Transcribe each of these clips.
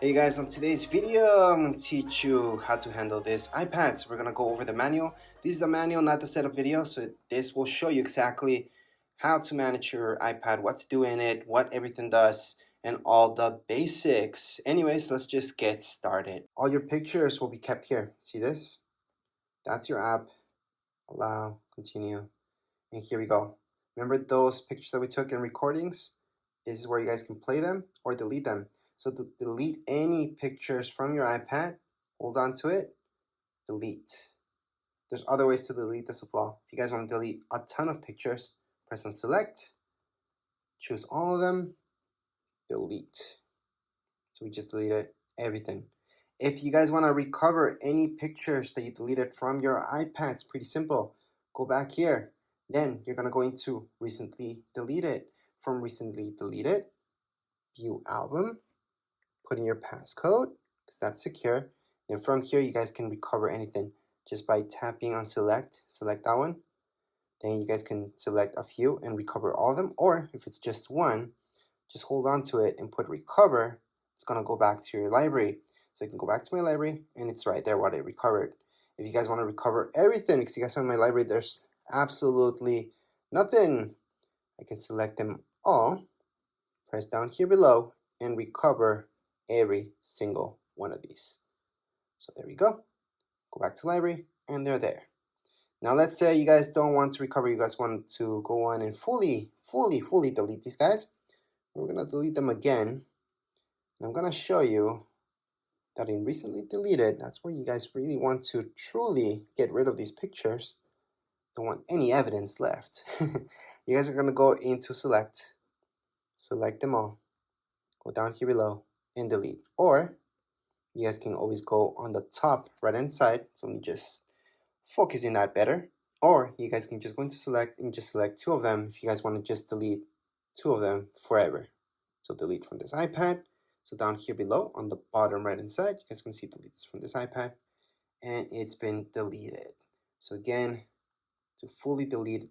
Hey guys, on today's video, I'm going to teach you how to handle this iPad. So we're going to go over the manual. This is the manual, not the setup video. So this will show you exactly how to manage your iPad, what to do in it, what everything does, and all the basics. Anyways, let's just get started. All your pictures will be kept here. See this? That's your app. Allow, continue. And here we go. Remember those pictures that we took in recordings? This is where you guys can play them or delete them. So to delete any pictures from your iPad, hold on to it, delete. There's other ways to delete this as well. If you guys want to delete a ton of pictures, press on select, choose all of them, delete. So we just deleted everything. If you guys want to recover any pictures that you deleted from your iPad, it's pretty simple. Go back here. Then you're going to go into recently deleted. From recently deleted, view album, put in your passcode because that's secure. And from here, you guys can recover anything just by tapping on select that one. Then you guys can select a few and recover all of them. Or if it's just one, just hold on to it and put recover. It's going to go back to your library. So you can go back to my library and it's right there what I recovered. If you guys want to recover everything, because you guys have my library, there's absolutely nothing. I can select them all, press down here below, and recover every single one of these. So there we go. Go back to library, and they're there. Now let's say you guys don't want to recover, you guys want to go on and fully delete these guys. We're gonna delete them again. And I'm gonna show you that in recently deleted, that's where you guys really want to truly get rid of these pictures. Don't want any evidence left. You guys are gonna go into select them all, go down here below and delete. Or you guys can always go on the top right hand side. So let me just focus in that better. Or you guys can just go into select and just select two of them if you guys want to just delete two of them forever. So delete from this iPad. So down here below on the bottom right hand side, you guys can see delete this from this iPad, and it's been deleted. So again, to fully delete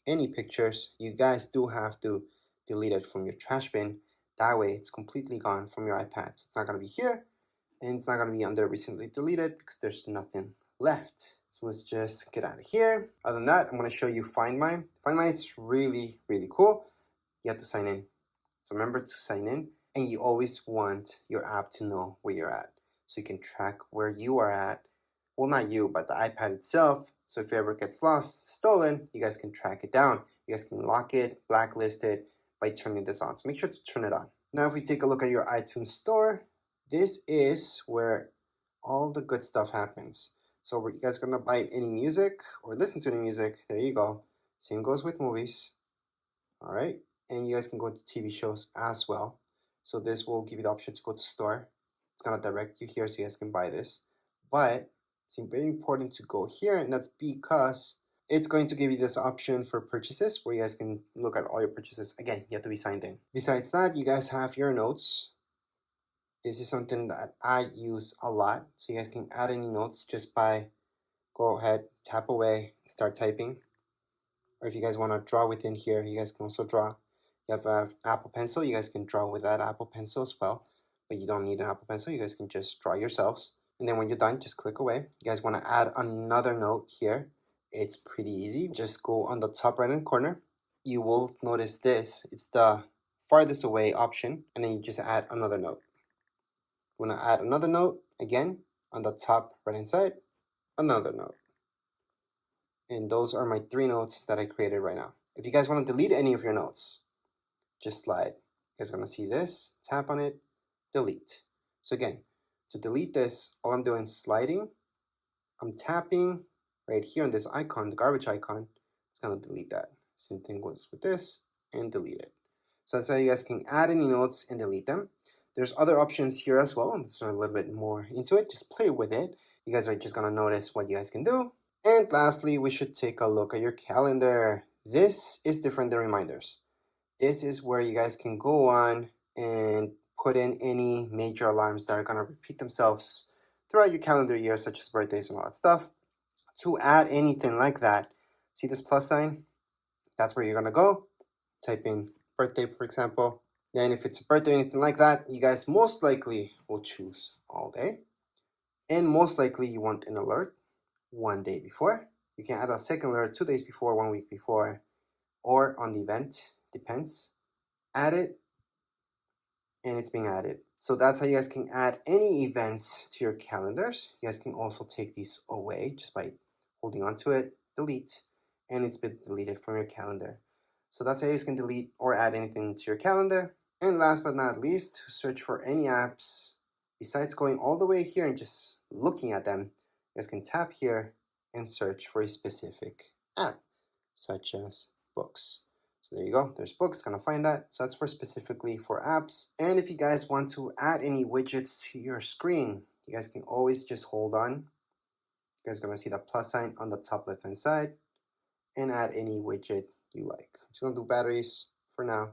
any pictures, you guys do have to delete it from your trash bin. That way it's completely gone from your iPad. So it's not going to be here, and it's not going to be under recently deleted because there's nothing left. So let's just get out of here. Other than that, I'm going to show you Find My. Find My is really cool. You have to sign in. So remember to sign in, and you always want your app to know where you're at. So you can track where you are at. Well, not you, but the iPad itself. So if it ever gets lost, stolen, you guys can track it down. You guys can lock it, blacklist it by turning this on. So make sure to turn it on. Now if we take a look at your iTunes store, this is where all the good stuff happens. So you guys gonna buy any music or listen to any music, there you go. Same goes with movies. All right, and you guys can go to TV shows as well. So this will give you the option to go to store. It's gonna direct you here so you guys can buy this. But it's very important to go here, and that's because it's going to give you this option for purchases where you guys can look at all your purchases. Again, you have to be signed in. Besides that, you guys have your notes. This is something that I use a lot. So you guys can add any notes just by go ahead, tap away, start typing. Or if you guys want to draw within here, you guys can also draw. You have an Apple Pencil, you guys can draw with that Apple Pencil as well. But you don't need an Apple Pencil, you guys can just draw yourselves. And then when you're done, just click away. You guys want to add another note here. It's pretty easy. Just go on the top right hand corner. You will notice this. It's the farthest away option. And then you just add another note. You want to add another note, again, on the top right hand side, another note. And those are my 3 notes that I created right now. If you guys want to delete any of your notes, just slide. You guys are going to see this, tap on it, delete. So again, to delete this, all I'm doing is sliding. I'm tapping right here on this icon, the garbage icon. It's going to delete that. Same thing goes with this, and delete it. So that's how you guys can add any notes and delete them. There's other options here as well. I'm just a little bit more into it. Just play with it. You guys are just going to notice what you guys can do. And lastly, we should take a look at your calendar. This is different than reminders. This is where you guys can go on and put in any major alarms that are going to repeat themselves throughout your calendar year, such as birthdays and all that stuff. To add anything like that, see this plus sign? That's where you're going to go. Type in birthday, for example. Then if it's a birthday or anything like that, you guys most likely will choose all day. And most likely you want an alert 1 day before. You can add a second alert 2 days before, 1 week before, or on the event, depends. Add it, and it's being added. So that's how you guys can add any events to your calendars. You guys can also take these away just by holding onto it, delete, and it's been deleted from your calendar. So that's how you guys can delete or add anything to your calendar. And last but not least, to search for any apps, besides going all the way here and just looking at them, you guys can tap here and search for a specific app, such as books. So there you go, there's books, gonna find that. So that's for specifically for apps. And if you guys want to add any widgets to your screen, you guys can always just hold on. You guys are gonna see the plus sign on the top left hand side and add any widget you like. I'm just gonna do batteries for now.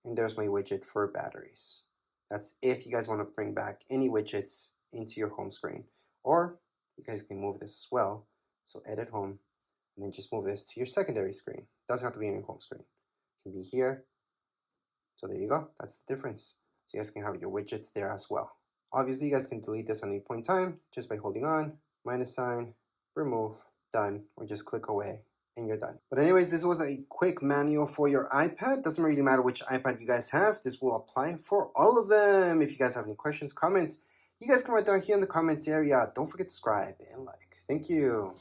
And there's my widget for batteries. That's if you guys want to bring back any widgets into your home screen. Or you guys can move this as well. So edit home, and then just move this to your secondary screen. Doesn't have to be in your home screen. It can be here. So there you go. That's the difference. So you guys can have your widgets there as well. Obviously, you guys can delete this on any point in time just by holding on, minus sign, remove, done, or just click away and you're done. But anyways, this was a quick manual for your iPad. Doesn't really matter which iPad you guys have. This will apply for all of them. If you guys have any questions, comments, you guys can write down here in the comments area. Don't forget to subscribe and like. Thank you.